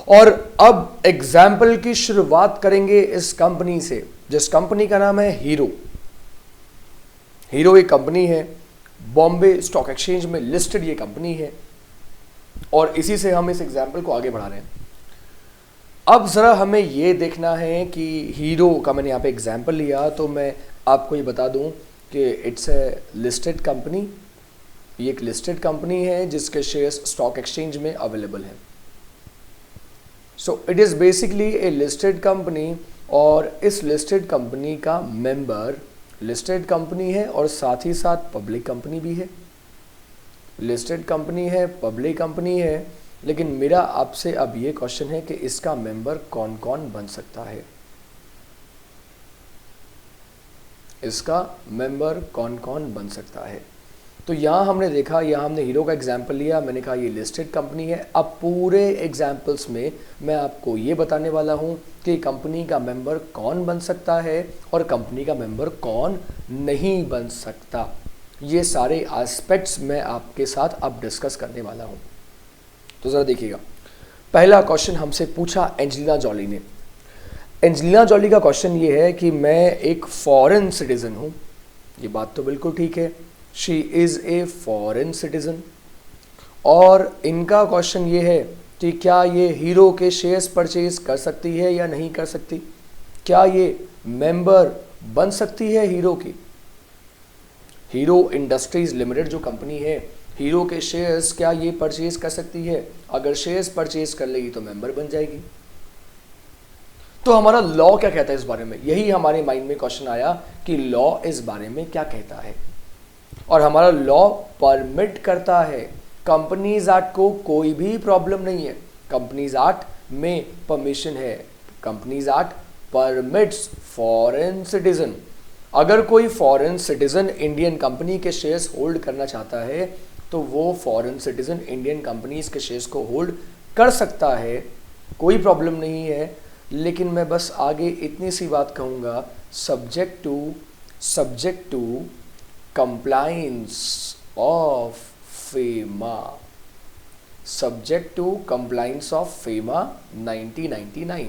और अब एग्जाम्पल की शुरुआत करेंगे इस कंपनी से, जिस कंपनी का नाम है हीरो। हीरो एक कंपनी है, बॉम्बे स्टॉक एक्सचेंज में लिस्टेड ये कंपनी है, और इसी से हम इस एग्जाम्पल को आगे बढ़ा रहे हैं। अब ज़रा हमें ये देखना है कि हीरो का मैंने यहाँ पे एग्जाम्पल लिया, तो मैं आपको ये बता दूँ कि इट्स ए लिस्टेड कंपनी। ये एक लिस्टेड कंपनी है जिसके शेयर्स स्टॉक एक्सचेंज में अवेलेबल हैं। So it is basically A listed company, और इस लिस्टेड कंपनी का मेंबर लिस्टेड कंपनी है और साथ ही साथ पब्लिक कंपनी भी है। लिस्टेड कंपनी है, पब्लिक कंपनी है, लेकिन मेरा आपसे अब ये क्वेश्चन है कि इसका मेंबर कौन कौन बन सकता है। इसका मेंबर कौन कौन बन सकता है। तो यहाँ हमने देखा, यहाँ हमने हीरो का एग्जाम्पल लिया, मैंने कहा ये लिस्टेड कंपनी है। अब पूरे एग्जाम्पल्स में मैं आपको ये बताने वाला हूँ कि कंपनी का मेंबर कौन बन सकता है और कंपनी का मेंबर कौन नहीं बन सकता। ये सारे एस्पेक्ट्स मैं आपके साथ अब डिस्कस करने वाला हूँ। तो ज़रा देखिएगा, पहला क्वेश्चन हमसे पूछा एंजेलिना जॉली ने। एंजेलिना जॉली का क्वेश्चन ये है कि मैं एक फॉरेन सिटीज़न हूँ। ये बात तो बिल्कुल ठीक है, she is a foreign citizen. और इनका क्वेश्चन ये है कि क्या ये हीरो के शेयर्स परचेज कर सकती है या नहीं कर सकती, क्या ये मेंबर बन सकती है हीरो की। हीरो इंडस्ट्रीज लिमिटेड जो कंपनी है, हीरो के शेयर्स क्या ये परचेज कर सकती है। अगर शेयर्स परचेज कर लेगी तो मेंबर बन जाएगी। तो हमारा लॉ क्या कहता है इस बारे में, यही हमारे माइंड में क्वेश्चन आया कि लॉ इस बारे में क्या कहता है। और हमारा लॉ परमिट करता है, कंपनीज एक्ट को कोई भी प्रॉब्लम नहीं है, कंपनीज एक्ट में परमिशन है। Companies act permits foreign citizen, अगर कोई फॉरेन सिटीजन इंडियन कंपनी के शेयर्स होल्ड करना चाहता है तो वो फॉरेन सिटीजन इंडियन कंपनीज के शेयर्स को होल्ड कर सकता है, कोई प्रॉब्लम नहीं है। लेकिन मैं बस आगे इतनी सी बात कहूँगा, subject to compliance of FEMA, subject to compliance of FEMA 1999।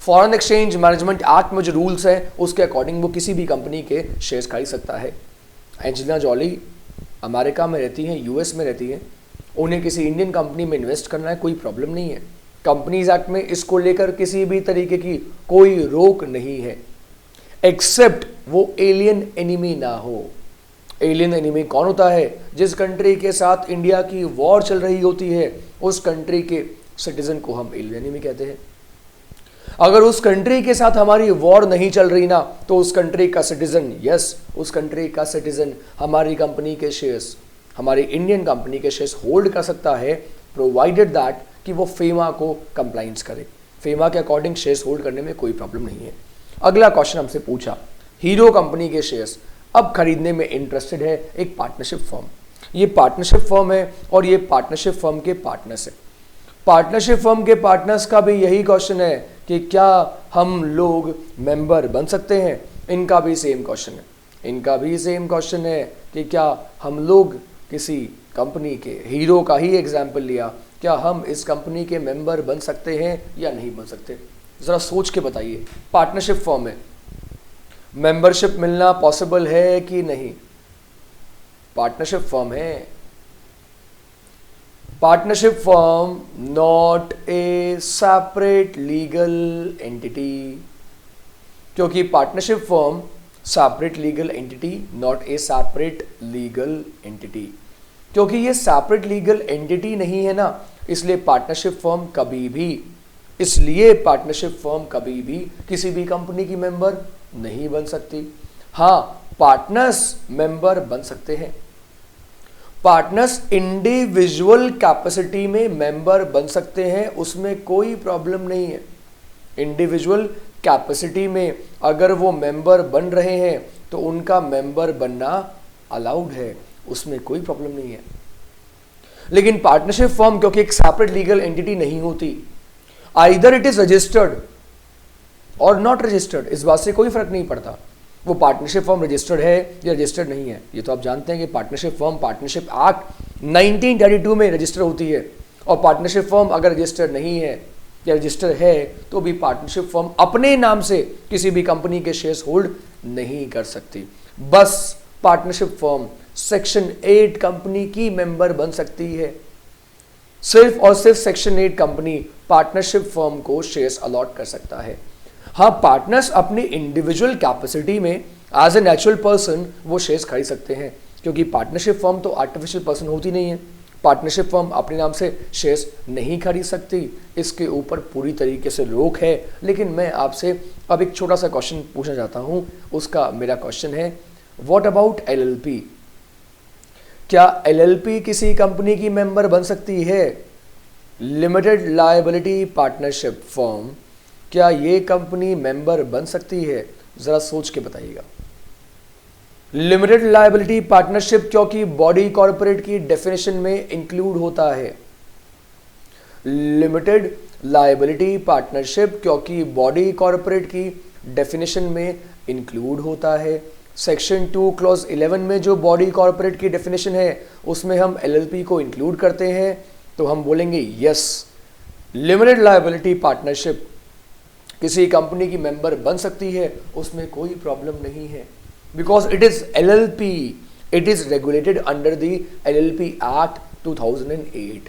Foreign exchange management act में जो रूल्स है उसके अकॉर्डिंग वो किसी भी कंपनी के शेयर्स खरीद सकता है। एंजेलिना जॉली अमेरिका में रहती हैं, यूएस में रहती हैं, उन्हें किसी इंडियन कंपनी में इन्वेस्ट करना है, कोई प्रॉब्लम नहीं है। कंपनीज एक्ट में इसको लेकर किसी भी तरीके की कोई रोक नहीं है, एक्सेप्ट वो एलियन एनिमी ना हो। एलियन एनिमी कौन होता है, जिस कंट्री के साथ इंडिया की वॉर चल रही होती है उस कंट्री के सिटीजन को हम एलियन एनिमी कहते हैं। अगर उस कंट्री के साथ हमारी वॉर नहीं चल रही ना, तो उस कंट्री का सिटीजन, यस, उस कंट्री का सिटीजन हमारी कंपनी के शेयर्स, हमारी इंडियन कंपनी के शेयर्स होल्ड कर सकता है, प्रोवाइडेड दैट कि वो फेमा को कंप्लाइंस करे। फेमा के अकॉर्डिंग शेयर्स होल्ड करने में कोई प्रॉब्लम नहीं है। अगला क्वेश्चन हमसे पूछा, हीरो कंपनी के शेयर्स अब खरीदने में इंटरेस्टेड है एक पार्टनरशिप फर्म। ये पार्टनरशिप फर्म है और ये पार्टनरशिप फर्म के पार्टनर्स है। पार्टनरशिप फर्म के पार्टनर्स का भी यही क्वेश्चन है कि क्या हम लोग मेंबर बन सकते हैं। इनका भी सेम क्वेश्चन है, इनका भी सेम क्वेश्चन है कि क्या हम लोग किसी कंपनी के, हीरो का ही एग्जाम्पल लिया, क्या हम इस कंपनी के मेंबर बन सकते हैं या नहीं बन सकते। ज़रा सोच के बताइए, पार्टनरशिप फर्म है, मेंबरशिप मिलना पॉसिबल है कि नहीं। पार्टनरशिप फर्म है, partnership firm not a separate legal entity, क्योंकि partnership firm separate legal entity, not a separate legal entity, क्योंकि ये सेपरेट लीगल एंटिटी नहीं है ना, इसलिए पार्टनरशिप फर्म कभी भी किसी भी कंपनी की मेंबर नहीं बन सकती। हाँ, पार्टनर्स मेंबर बन सकते हैं, पार्टनर्स इंडिविजुअल कैपेसिटी में मेंबर बन सकते हैं, उसमें कोई प्रॉब्लम नहीं है। इंडिविजुअल कैपेसिटी में अगर वो मेंबर बन रहे हैं तो उनका मेंबर बनना अलाउड है, उसमें कोई प्रॉब्लम नहीं है। लेकिन पार्टनरशिप फर्म क्योंकि एक सेपरेट लीगल एंटिटी नहीं होती, आइदर इट इज रजिस्टर्ड और नॉट रजिस्टर्ड, इस बात से कोई फर्क नहीं पड़ता वो पार्टनरशिप फर्म रजिस्टर्ड है या रजिस्टर्ड नहीं है। ये तो आप जानते हैं कि पार्टनरशिप फर्म पार्टनरशिप एक्ट 1932 में रजिस्टर होती है और पार्टनरशिप फर्म अगर रजिस्टर्ड नहीं है या रजिस्टर है तो भी पार्टनरशिप फर्म अपने नाम से किसी भी कंपनी के शेयर्स होल्ड नहीं कर सकती। बस पार्टनरशिप फर्म सेक्शन 8 कंपनी की मेंबर बन सकती है। सिर्फ और सिर्फ सेक्शन 8 कंपनी पार्टनरशिप फर्म को शेयर्स अलॉट कर सकता है। हाँ, पार्टनर्स अपनी इंडिविजुअल कैपेसिटी में एज ए नेचुरल पर्सन वो शेयर्स खरीद सकते हैं, क्योंकि पार्टनरशिप फर्म तो आर्टिफिशियल पर्सन होती नहीं है। पार्टनरशिप फर्म अपने नाम से शेयर्स नहीं खरीद सकती, इसके ऊपर पूरी तरीके से रोक है। लेकिन मैं आपसे अब एक छोटा सा क्वेश्चन पूछना चाहता हूँ। उसका मेरा क्वेश्चन है, व्हाट अबाउट LLP? क्या LLP किसी कंपनी की मेंबर बन सकती है? लिमिटेड लायबिलिटी पार्टनरशिप फर्म, क्या ये कंपनी मेंबर बन सकती है? जरा सोच के बताइएगा। लिमिटेड लायबिलिटी पार्टनरशिप क्योंकि बॉडी कॉर्पोरेट की डेफिनेशन में इंक्लूड होता है। लिमिटेड लायबिलिटी पार्टनरशिप क्योंकि बॉडी कॉर्पोरेट की डेफिनेशन में इंक्लूड होता है। सेक्शन 2 क्लॉज 11 में जो बॉडी कॉर्पोरेट की डेफिनेशन है उसमें हम LLP को इंक्लूड करते हैं, तो हम बोलेंगे यस, लिमिटेड लायबिलिटी पार्टनरशिप किसी कंपनी की मेंबर बन सकती है, उसमें कोई प्रॉब्लम नहीं है, because it is LLP, it is regulated under the LLP act 2008।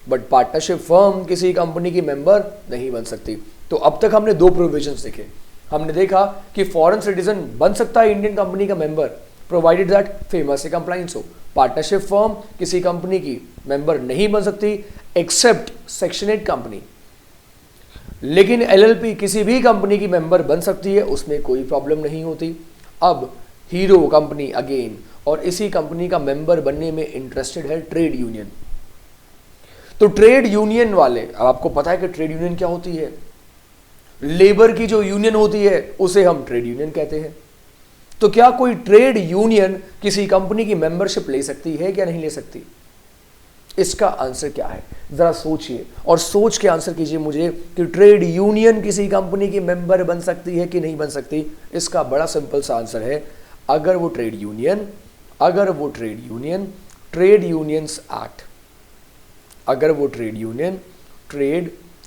But partnership firm किसी कंपनी की मेंबर नहीं बन सकती। तो अब तक हमने दो प्रोविजंस देखे। हमने देखा कि फॉरेन सिटीजन बन सकता है इंडियन कंपनी का मेंबर, प्रोवाइडेड दैट फेमा से कंप्लाइंस हो। पार्टनरशिप फर्म किसी कंपनी की मेंबर नहीं बन सकती एक्सेप्ट सेक्शन 8 कंपनी। लेकिन LLP किसी भी कंपनी की मेंबर बन सकती है, उसमें कोई प्रॉब्लम नहीं होती। अब हीरो कंपनी अगेन, और इसी कंपनी का मेंबर बनने में इंटरेस्टेड है ट्रेड यूनियन। तो ट्रेड यूनियन वाले, अब आपको पता है कि ट्रेड यूनियन क्या होती है। लेबर की जो यूनियन होती है उसे हम ट्रेड यूनियन कहते हैं। तो क्या कोई ट्रेड यूनियन किसी कंपनी की मेंबरशिप ले सकती है क्या नहीं ले सकती? इसका आंसर क्या है, जरा सोचिए और सोच के आंसर कीजिए मुझे कि ट्रेड यूनियन किसी कंपनी की मेंबर बन सकती है कि नहीं बन सकती। इसका बड़ा सिंपल सा आंसर है, अगर वो trade union trade unions act, अगर वो ट्रेड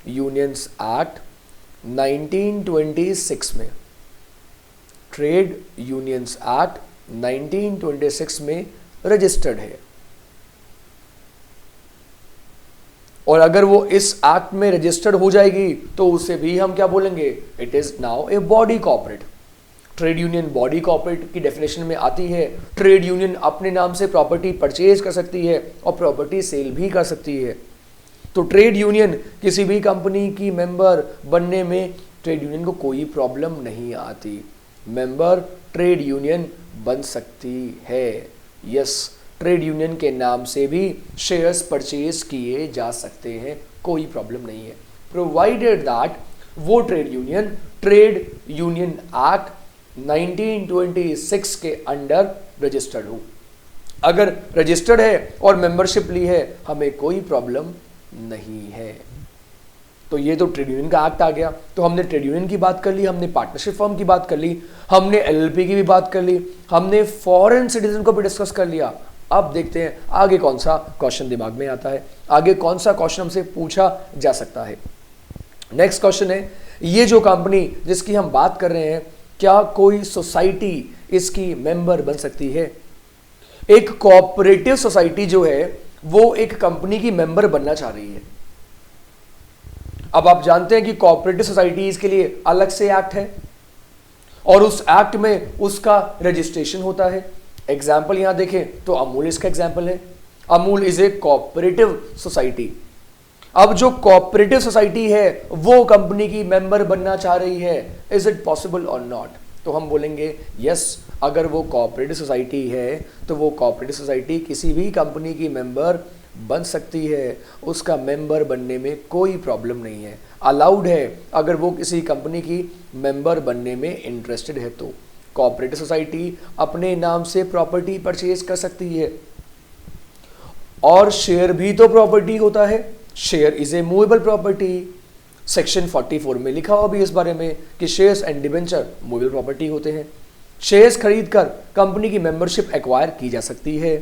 यूनियंस एक्ट 1926 में, ट्रेड यूनियंस एक्ट 1926 में रजिस्टर्ड है, और अगर वो इस एक्ट में रजिस्टर्ड हो जाएगी तो उसे भी हम क्या बोलेंगे, it is now a body corporate. Trade union body corporate की डेफिनेशन में आती है। ट्रेड यूनियन अपने नाम से प्रॉपर्टी परचेज कर सकती है और प्रॉपर्टी सेल भी कर सकती है। तो ट्रेड यूनियन किसी भी कंपनी की मेंबर बनने में ट्रेड यूनियन को कोई प्रॉब्लम नहीं आती। मेंबर ट्रेड यूनियन बन सकती है। यस, ट्रेड यूनियन के नाम से भी शेयर्स परचेज किए जा सकते हैं, कोई प्रॉब्लम नहीं है, प्रोवाइडेड दैट वो ट्रेड यूनियन एक्ट 1926 के अंडर रजिस्टर्ड हो। अगर रजिस्टर्ड है और मेंबरशिप ली है, हमें कोई प्रॉब्लम नहीं है। तो ये तो ट्रेड यूनियन का एक्ट आ गया। तो हमने ट्रेड यूनियन की बात कर ली, हमने पार्टनरशिप फर्म की बात कर ली, हमने LLP की भी बात कर ली, हमने फॉरेन सिटीजन को भी डिस्कस कर लिया। अब देखते हैं आगे कौन सा क्वेश्चन दिमाग में आता है, आगे कौन सा क्वेश्चन हमसे पूछा जा सकता है। नेक्स्ट क्वेश्चन है, ये जो कंपनी जिसकी हम बात कर रहे हैं, क्या कोई सोसाइटी इसकी मेंबर बन सकती है? एक कोऑपरेटिव सोसाइटी जो है वो एक कंपनी की मेंबर बनना चाह रही है। अब आप जानते हैं कि कोऑपरेटिव सोसाइटीज के लिए अलग से एक्ट है और उस एक्ट में उसका रजिस्ट्रेशन होता है। एग्जाम्पल यहां देखें तो अमूल इसका एग्जाम्पल है। Amul is a cooperative society. अब जो कोऑपरेटिव सोसाइटी है वो कंपनी की मेंबर बनना चाह रही है, इज इट पॉसिबल और नॉट? तो हम बोलेंगे यस, अगर वो कोऑपरेटिव सोसाइटी है तो वो कोऑपरेटिव सोसाइटी किसी भी कंपनी की मेंबर बन सकती है, उसका मेंबर बनने में कोई प्रॉब्लम नहीं है, अलाउड है अगर वो किसी कंपनी की मेंबर बनने में इंटरेस्टेड है। तो कोऑपरेटिव सोसाइटी अपने नाम से प्रॉपर्टी परचेज कर सकती है, और शेयर भी तो प्रॉपर्टी होता है। Share is a movable property. Section 44 में लिखा हुआ भी इस बारे में कि shares and debenture movable property होते हैं। शेयर्स खरीदकर कंपनी की मेंबरशिप एक्वायर की जा सकती है।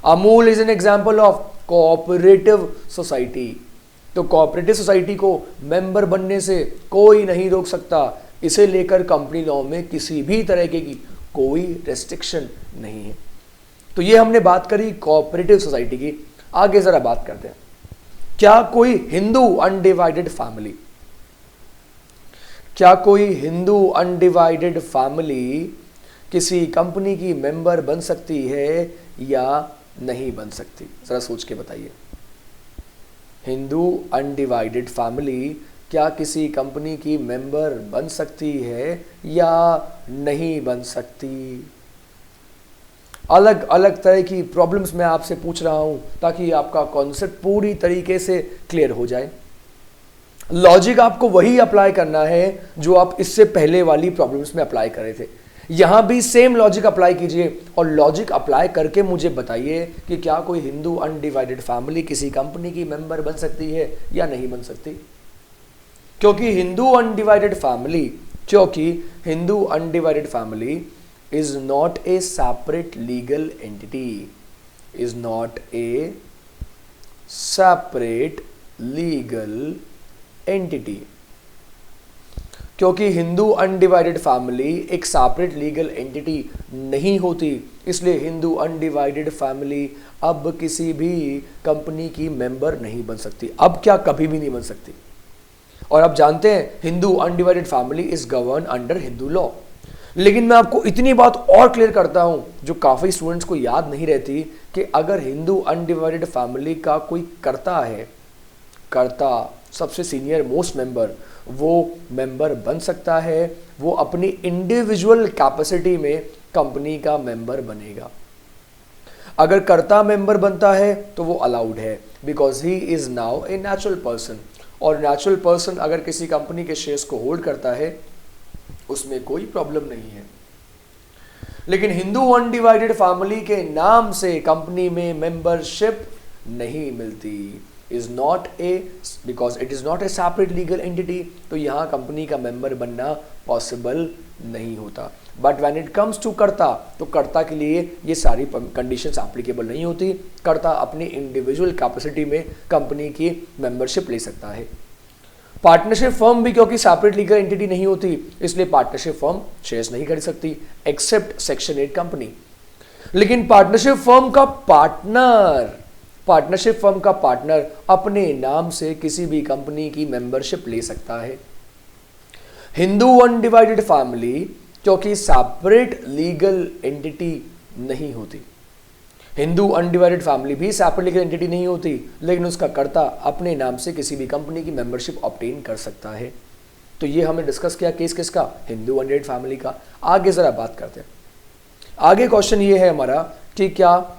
Amul is an example of cooperative society. तो कोऑपरेटिव सोसाइटी को मेंबर बनने से कोई नहीं रोक सकता, इसे लेकर कंपनी लॉ में किसी भी तरह की कोई रेस्ट्रिक्शन नहीं है। तो ये हमने बात करी कोऑपरेटिव सोसाइटी की। आगे जरा बात करते हैं, क्या कोई हिंदू अनडिवाइडेड फैमिली, क्या कोई हिंदू अनडिवाइडेड फैमिली किसी कंपनी की मेंबर बन सकती है या नहीं बन सकती? जरा सोच के बताइए। हिंदू अनडिवाइडेड फैमिली क्या किसी कंपनी की मेंबर बन सकती है या नहीं बन सकती? अलग अलग तरह की प्रॉब्लम्स मैं आपसे पूछ रहा हूं ताकि आपका कॉन्सेप्ट पूरी तरीके से क्लियर हो जाए। लॉजिक आपको वही अप्लाई करना है जो आप इससे पहले वाली प्रॉब्लम्स में अप्लाई कर रहे थे। यहां भी सेम लॉजिक अप्लाई कीजिए और लॉजिक अप्लाई करके मुझे बताइए कि क्या कोई हिंदू अनडिवाइडेड फैमिली किसी कंपनी की मेंबर बन सकती है या नहीं बन सकती। क्योंकि Hindu undivided family is not a separate legal entity, is not a separate legal entity. क्योंकि हिंदू अनडिवाइडेड फैमिली एक सेपरेट लीगल एंटिटी नहीं होती, इसलिए हिंदू अनडिवाइडेड फैमिली अब किसी भी कंपनी की मेंबर नहीं बन सकती। अब क्या, कभी भी नहीं बन सकती। और आप जानते हैं Hindu undivided family is govern under Hindu law. लेकिन मैं आपको इतनी बात और क्लियर करता हूं जो काफी स्टूडेंट्स को याद नहीं रहती कि अगर हिंदू अनडिवाइडेड फैमिली का कोई कर्ता है, कर्ता सबसे सीनियर मोस्ट मेंबर, वो मेंबर बन सकता है, वो अपनी इंडिविजुअल कैपेसिटी में कंपनी का मेंबर बनेगा। अगर कर्ता मेंबर बनता है तो वो अलाउड है because he is now a natural person, और नेचुरल पर्सन अगर किसी कंपनी के शेयर्स को होल्ड करता है उसमें कोई प्रॉब्लम नहीं है। लेकिन हिंदू अनडिवाइडेड फैमिली के नाम से कंपनी में मेंबरशिप नहीं मिलती, is not a, because it is not a separate legal entity, तो यहां कंपनी का मेंबर बनना पॉसिबल नहीं होता। But when it comes to karta, तो कर्ता के लिए ये सारी कंडीशंस एप्लीकेबल नहीं होती। कर्ता अपनी इंडिविजुअल कैपेसिटी में कंपनी की मेंबरशिप ले सकता है। पार्टनरशिप फर्म भी क्योंकि सेपरेट लीगल एंटिटी नहीं होती, इसलिए पार्टनरशिप फर्म शेयर्स नहीं खरीद सकती एक्सेप्ट सेक्शन 8 कंपनी। लेकिन पार्टनरशिप फर्म का पार्टनर अपने नाम से किसी भी कंपनी की मेंबरशिप ले सकता है। हिंदू अनडिवाइडेड फैमिली क्योंकि सेपरेट लीगल एंटिटी नहीं होती, हिंदू अनडिवाइडेड फैमिली भी सेपरेट लीगल एंटिटी नहीं होती, लेकिन उसका कर्ता अपने नाम से किसी भी कंपनी की मेंबरशिप ऑब्टेन कर सकता है। तो ये हमने डिस्कस किया केस किसका, हिंदू अनडिवाइडेड फैमिली का। आगे जरा बात करते हैं। आगे क्वेश्चन ये है हमारा कि क्या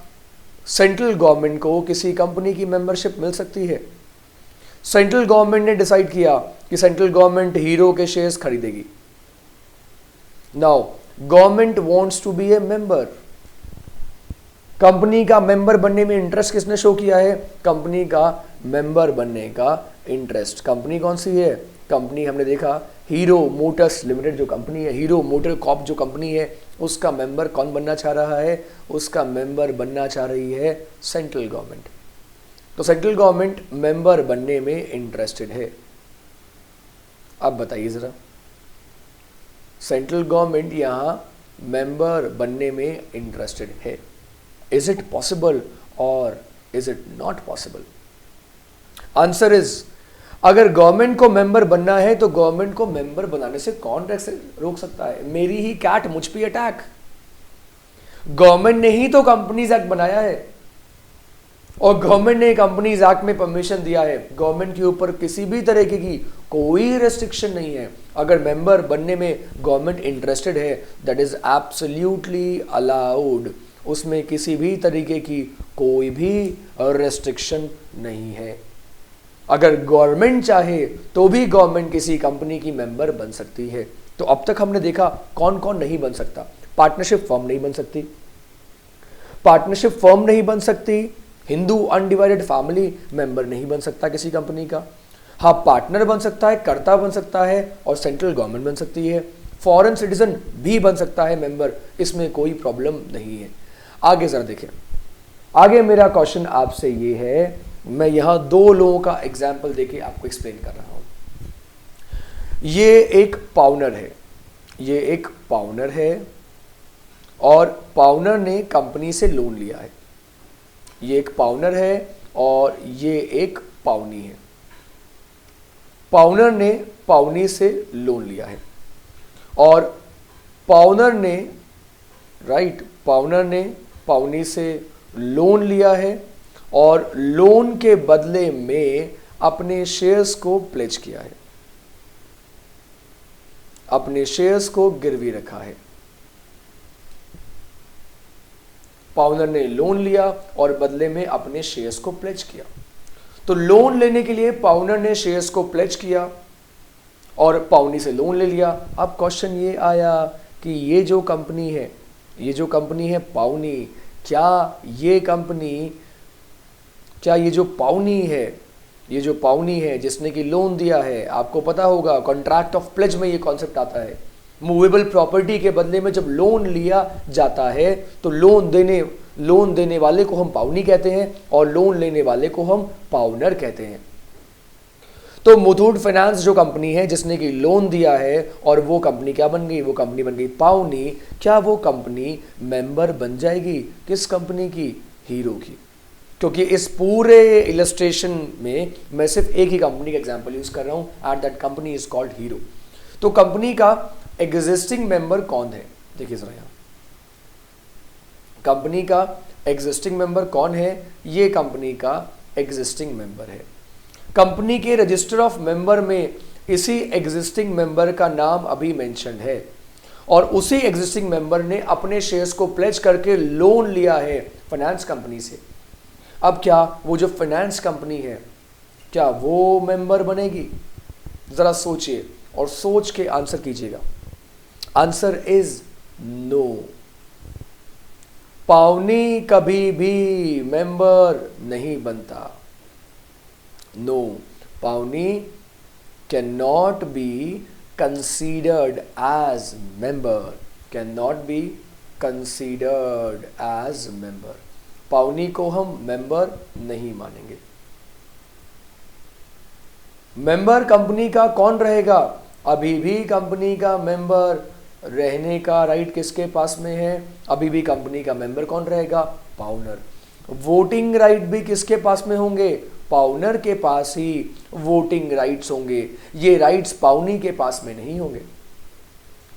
सेंट्रल गवर्नमेंट को किसी कंपनी की मेंबरशिप मिल सकती है। सेंट्रल गवर्नमेंट ने डिसाइड किया कि सेंट्रल गवर्नमेंट हीरो के शेयर्स खरीदेगी। Now government wants to be a member. Company का मेंबर बनने में इंटरेस्ट किसने शो किया है, कंपनी का मेंबर बनने का इंटरेस्ट। कंपनी कौन सी है, कंपनी हमने देखा हीरो मोटर्स लिमिटेड जो कंपनी है, हीरो मोटर कॉर्प जो कंपनी है, उसका मेंबर कौन बनना चाह रहा है, उसका मेंबर बनना चाह रही है सेंट्रल गवर्नमेंट। तो सेंट्रल गवर्नमेंट मेंबर बनने में इंटरेस्टेड है। अब बताइए जरा, सेंट्रल गवर्नमेंट यहां मेंबर बनने में इंटरेस्टेड है। इज इट पॉसिबल और is it not possible? Answer is, अगर गवर्नमेंट को मेंबर बनना है तो गवर्नमेंट को मेंबर बनाने से कौन रोक सकता है। मेरी ही कैट मुझ पे अटैक। गवर्नमेंट ने ही तो कंपनीज एक्ट बनाया है और गवर्नमेंट ने कंपनीज एक्ट में परमिशन दिया है। गवर्नमेंट के ऊपर किसी भी तरीके की कोई रेस्ट्रिक्शन नहीं है। अगर मेंबर बनने में गवर्नमेंट इंटरेस्टेड है, दैट इज एब्सोल्युटली अलाउड। उसमें किसी भी तरीके की कोई भी रेस्ट्रिक्शन नहीं है। अगर गवर्नमेंट चाहे तो भी गवर्नमेंट किसी कंपनी की मेंबर बन सकती है। तो अब तक हमने देखा कौन कौन नहीं बन सकता। पार्टनरशिप फर्म नहीं बन सकती, पार्टनरशिप फर्म नहीं बन सकती, हिंदू अनडिवाइडेड फैमिली मेंबर नहीं बन सकता किसी कंपनी का। हाँ, पार्टनर बन सकता है, कर्ता बन सकता है और सेंट्रल गवर्नमेंट बन सकती है। फॉरेन सिटीजन भी बन सकता है मेंबर, इसमें कोई प्रॉब्लम नहीं है। आगे जरा देखें, आगे मेरा क्वेश्चन आपसे ये है, मैं यहां दो लोगों का एग्जाम्पल देके आपको एक्सप्लेन कर रहा हूं। ये एक पाउनर है, ये एक पाउनर है और पाउनर ने कंपनी से लोन लिया है। ये एक पाउनर है और ये एक पाउनी है। पाउनर ने पाउनी से लोन लिया है और पाउनर ने पाउनर ने पाउनी से लोन लिया है और लोन के बदले में अपने शेयर्स को प्लेज किया है, अपने शेयर्स को गिरवी रखा है। पाउनर ने लोन लिया और बदले में अपने शेयर्स को प्लेज किया। तो लोन लेने के लिए पाउनर ने शेयर्स को प्लेज किया और पाउनी से लोन ले लिया। अब क्वेश्चन ये आया कि ये जो कंपनी है पाउनी, क्या ये जो पाउनी है जिसने कि लोन दिया है, आपको पता होगा कॉन्ट्रैक्ट ऑफ प्लेज में ये कॉन्सेप्ट आता है। मूवेबल प्रॉपर्टी के बदले में जब लोन लिया जाता है तो लोन देने वाले को हम पाउनी कहते हैं और लोन लेने वाले को हम पाउनर कहते हैं। तो मुथूट फाइनेंस जो कंपनी है जिसने कि लोन दिया है और वो कंपनी क्या बन गई, वो कंपनी बन गई पाउनी। क्या वो कंपनी मेंबर बन जाएगी? किस कंपनी की? हीरो की। क्योंकि इस पूरे इलस्ट्रेशन में मैं सिर्फ एक ही कंपनी का एग्जांपल यूज कर रहा हूं, and that company is called hero. तो कंपनी का एग्जिस्टिंग मेंबर कौन है? देखिए जरा यहां, कंपनी का एग्जिस्टिंग मेंबर कौन है? ये कंपनी का एग्जिस्टिंग मेंबर है। कंपनी के रजिस्टर ऑफ मेंबर में इसी एग्जिस्टिंग मेंबर का नाम अभी मेंशन है और उसी एग्जिस्टिंग मेंबर ने अपने शेयर्स को प्लेज करके लोन लिया है फाइनेंस कंपनी से। अब क्या वो जो फाइनेंस कंपनी है क्या वो मेंबर बनेगी? जरा सोचिए और सोच के आंसर कीजिएगा। Answer is no. पाउनी कभी भी मेंबर नहीं बनता। नो, पाउनी cannot be considered as member, cannot be considered as member. पाउनी को हम मेंबर नहीं मानेंगे। मेंबर कंपनी का कौन रहेगा? अभी भी कंपनी का मेंबर रहने का राइट किसके पास में है? अभी भी कंपनी का मेंबर कौन रहेगा? पाउनर। वोटिंग राइट भी किसके पास में होंगे? पाउनर के पास ही वोटिंग राइट्स होंगे। ये राइट्स पाउनी के पास में नहीं होंगे।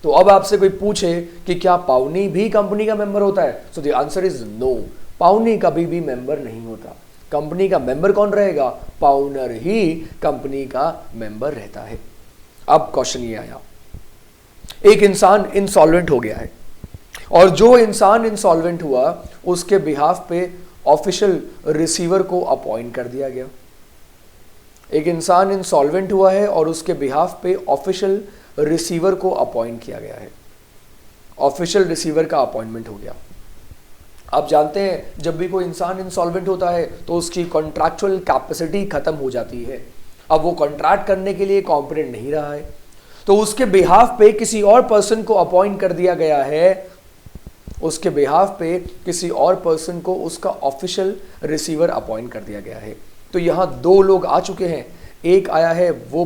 तो अब आपसे कोई पूछे कि क्या पाउनी भी कंपनी का मेंबर होता है, so the answer is no. पाउनी कभी भी मेंबर नहीं होता। कंपनी का मेंबर कौन रहेगा? पाउनर ही कंपनी का मेंबर रहता है। अब क्वेश्चन ये आया, एक इंसान इंसॉल्वेंट हो गया है और जो इंसान इंसॉल्वेंट हुआ उसके बिहाफ पे ऑफिशियल रिसीवर को अपॉइंट कर दिया गया। एक इंसान इंसॉल्वेंट हुआ है और उसके बिहाफ पे ऑफिशियल रिसीवर को अपॉइंट किया गया है। ऑफिशियल रिसीवर का अपॉइंटमेंट हो गया। आप जानते हैं जब भी कोई इंसान इंसॉल्वेंट होता है तो उसकी कॉन्ट्रैक्चुअल कैपेसिटी खत्म हो जाती है। अब वो कॉन्ट्रैक्ट करने के लिए कॉम्पिटेंट नहीं रहा है तो उसके बिहाफ पे किसी और पर्सन को अपॉइंट कर दिया गया है। उसके बिहाफ पे किसी और पर्सन को उसका ऑफिशियल रिसीवर अपॉइंट कर दिया गया है। तो यहां दो लोग आ चुके हैं। एक आया है वो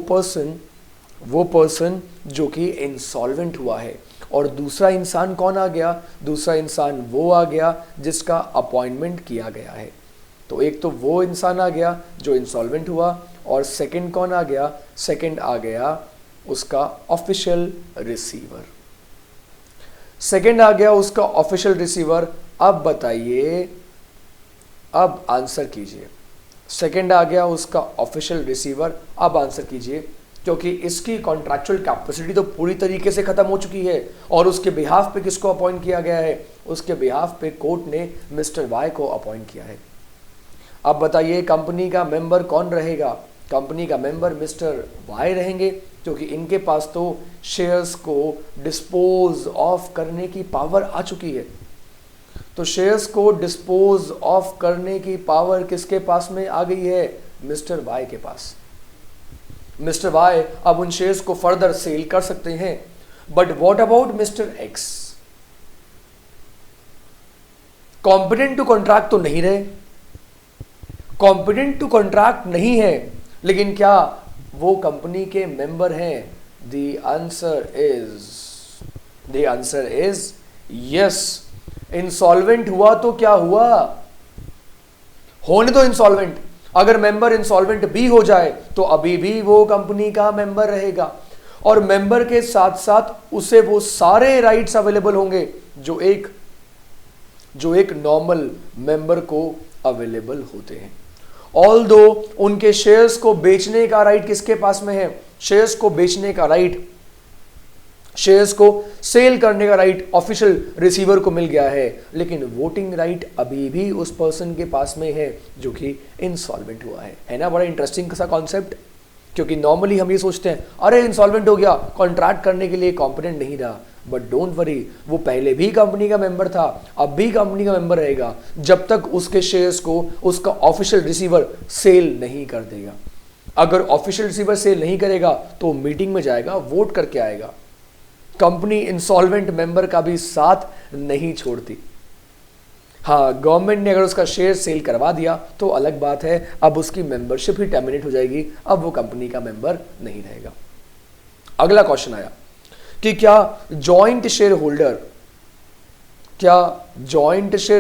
पर्सन जो कि इंसॉल्वेंट हुआ है और दूसरा इंसान कौन आ गया? दूसरा इंसान वो आ गया जिसका अपॉइंटमेंट किया गया है। तो एक तो वो इंसान आ गया जो इंसॉल्वेंट हुआ और सेकंड कौन आ गया? सेकंड आ गया उसका ऑफिशियल रिसीवर। सेकंड आ गया उसका ऑफिशियल रिसीवर। अब बताइए, अब आंसर कीजिए। सेकंड आ गया उसका ऑफिशियल रिसीवर, अब आंसर कीजिए, क्योंकि इसकी कॉन्ट्रैक्चुअल कैपेसिटी तो पूरी तरीके से खत्म हो चुकी है और उसके बिहाफ पे किसको अपॉइंट किया गया है? उसके बिहाफ पे कोर्ट ने मिस्टर वाई को अपॉइंट किया है। अब बताइए कंपनी का मेंबर कौन रहेगा? कंपनी का मेंबर मिस्टर वाई रहेंगे क्योंकि इनके पास तो शेयर्स को डिस्पोज ऑफ करने की पावर आ चुकी है। तो शेयर्स को डिस्पोज ऑफ करने की पावर किसके पास में आ गई है? मिस्टर वाई के पास। मिस्टर वाई अब उन शेयर्स को फर्दर सेल कर सकते हैं। But what about mister X? Competent to contract तो नहीं रहे, कॉम्पिटेंट टू कॉन्ट्रैक्ट नहीं है, लेकिन क्या वो कंपनी के मेंबर हैं? The answer is yes. Insolvent हुआ तो क्या हुआ, होने दो इंसॉल्वेंट, अगर मेंबर इंसॉल्वेंट भी हो जाए तो अभी भी वो कंपनी का मेंबर रहेगा, और मेंबर के साथ साथ उसे वो सारे राइट्स अवेलेबल होंगे जो एक नॉर्मल मेंबर को अवेलेबल होते हैं। ऑल्दो उनके शेयर्स को बेचने का राइट किसके पास में है? शेयर्स को बेचने का राइट, शेयर्स को सेल करने का राइट ऑफिशियल रिसीवर को मिल गया है, लेकिन वोटिंग राइट अभी भी उस पर्सन के पास में है जो कि इंसॉल्वेंट हुआ है ना? बड़ा इंटरेस्टिंग सा कॉन्सेप्ट, क्योंकि नॉर्मली हम ये सोचते हैं अरे इंसॉल्वेंट हो गया, कॉन्ट्रैक्ट करने के लिए कॉम्पिटेंट नहीं रहा, बट डोंट वरी, वो पहले भी कंपनी का मेंबर था, अब भी कंपनी का मेंबर रहेगा जब तक उसके शेयर्स को उसका ऑफिशियल रिसीवर सेल नहीं कर देगा। अगर ऑफिशियल रिसीवर सेल नहीं करेगा तो मीटिंग में जाएगा, वोट करके आएगा। कंपनी इंसॉल्वेंट मेंबर का भी साथ नहीं छोड़ती। हाँ, गवर्नमेंट ने अगर उसका शेयर सेल करवा दिया तो अलग बात है, अब उसकी मेंबरशिप ही टर्मिनेट हो जाएगी, अब वो कंपनी का मेंबर नहीं रहेगा। अगला क्वेश्चन आया कि क्या जॉइंट शेयर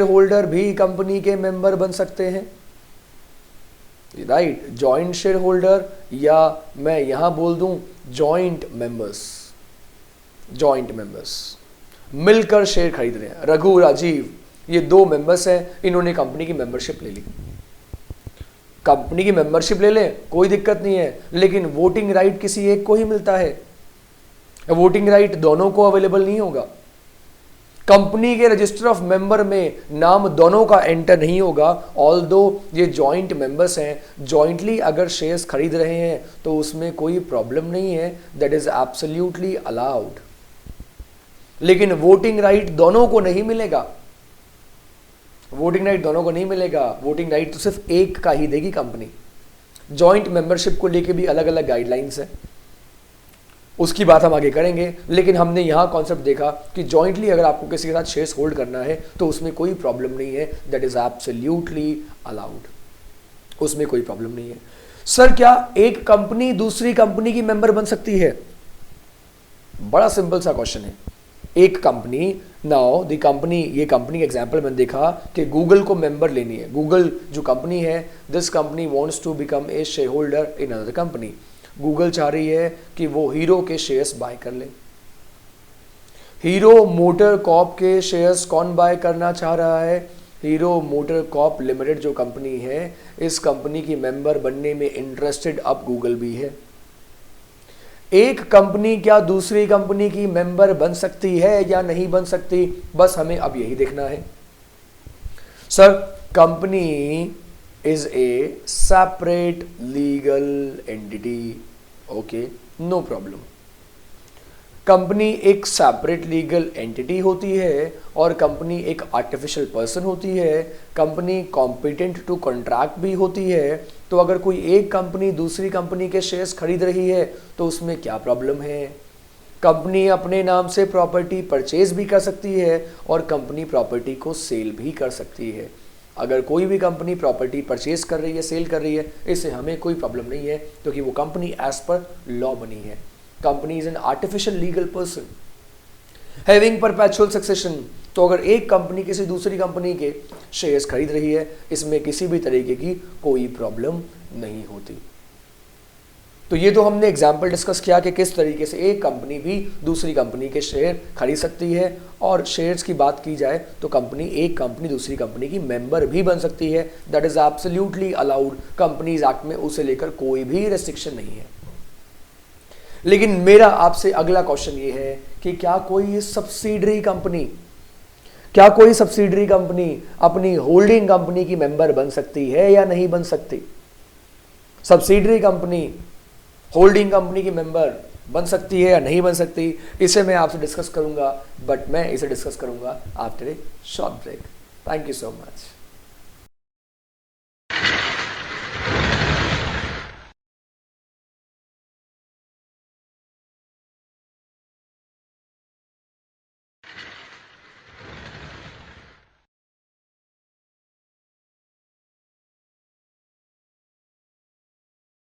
होल्डर भी कंपनी के मेंबर बन सकते हैं? राइट, जॉइंट शेयर होल्डर, या मैं यहां बोल दूं जॉइंट मेंबर्स मिलकर शेयर खरीद रहे हैं। रघु, राजीव, ये 2 मेंबर्स हैं, इन्होंने कंपनी की मेंबरशिप ले ली। कंपनी की मेंबरशिप ले लें कोई दिक्कत नहीं है, लेकिन वोटिंग राइट किसी एक को ही मिलता है, वोटिंग राइट दोनों को अवेलेबल नहीं होगा। कंपनी के रजिस्टर ऑफ मेंबर में नाम दोनों का एंटर नहीं होगा। ऑल्दो ये जॉइंट मेंबर्स हैं, जॉइंटली अगर शेयर्स खरीद रहे हैं तो उसमें कोई प्रॉब्लम नहीं है, दैट इज एब्सोल्युटली अलाउड। लेकिन वोटिंग राइट दोनों को नहीं मिलेगा, वोटिंग राइट तो सिर्फ एक का ही देगी कंपनी। जॉइंट मेंबरशिप को लेके भी अलग अलग गाइडलाइंस है, उसकी बात हम आगे करेंगे, लेकिन हमने यहां कॉन्सेप्ट देखा कि जॉइंटली अगर आपको किसी के साथ शेयर्स होल्ड करना है तो उसमें कोई प्रॉब्लम नहीं है, दैट इज एब्सोल्युटली अलाउड, उसमें कोई प्रॉब्लम नहीं है। सर, क्या एक कंपनी दूसरी कंपनी की मेंबर बन सकती है? बड़ा सिंपल सा क्वेश्चन है। एक कंपनी, नाउ द कंपनी, ये कंपनी का एग्जांपल मैंने देखा कि गूगल को मेंबर लेनी है। गूगल जो कंपनी है, this company wants to become a shareholder in another company. Google चाह रही है कि वो हीरो के शेयर्स बाय कर ले। हीरो मोटर कॉर्प के शेयर्स कौन बाय करना चाह रहा है? हीरो मोटर कॉर्प लिमिटेड जो कंपनी है, इस कंपनी की मेंबर बनने में इंटरेस्टेड अब गूगल भी है। एक कंपनी क्या दूसरी कंपनी की मेंबर बन सकती है या नहीं बन सकती? बस हमें अब यही देखना है। Sir, company is a separate legal entity, okay, no problem. Company एक सेपरेट लीगल एंटिटी होती है और कंपनी एक आर्टिफिशियल पर्सन होती है। कंपनी कॉम्पिटेंट टू कॉन्ट्रैक्ट भी होती है। तो अगर कोई एक कंपनी दूसरी कंपनी के शेयर्स खरीद रही है तो उसमें क्या प्रॉब्लम है? कंपनी अपने नाम से प्रॉपर्टी परचेज भी कर सकती है और कंपनी प्रॉपर्टी को सेल भी कर सकती है। अगर कोई भी कंपनी प्रॉपर्टी परचेज कर रही है, सेल कर रही है, इससे हमें कोई प्रॉब्लम नहीं है, क्योंकि वो कंपनी एज पर लॉ बनी है। Company is an artificial legal person having perpetual succession. तो अगर एक कंपनी किसी दूसरी कंपनी के शेयर्स खरीद रही है, इसमें किसी भी तरीके की कोई प्रॉब्लम नहीं होती। तो ये तो हमने एग्जाम्पल डिस्कस किया कि किस तरीके से एक कंपनी भी दूसरी कंपनी के शेयर खरीद सकती है। और शेयर्स की बात की जाए तो एक कंपनी दूसरी कंपनी की मेंबर भी बन सकती है, that is absolutely allowed. Companies act में उसे लेकर कोई भी रेस्ट्रिक्शन नहीं है। लेकिन मेरा आपसे अगला क्वेश्चन ये है कि क्या कोई सब्सिडरी कंपनी अपनी होल्डिंग कंपनी की मेंबर बन सकती है या नहीं बन सकती? सब्सिडरी कंपनी होल्डिंग कंपनी की मेंबर बन सकती है या नहीं बन सकती, इसे मैं आपसे डिस्कस करूंगा, बट मैं इसे डिस्कस करूंगा after a short break. Thank you so much.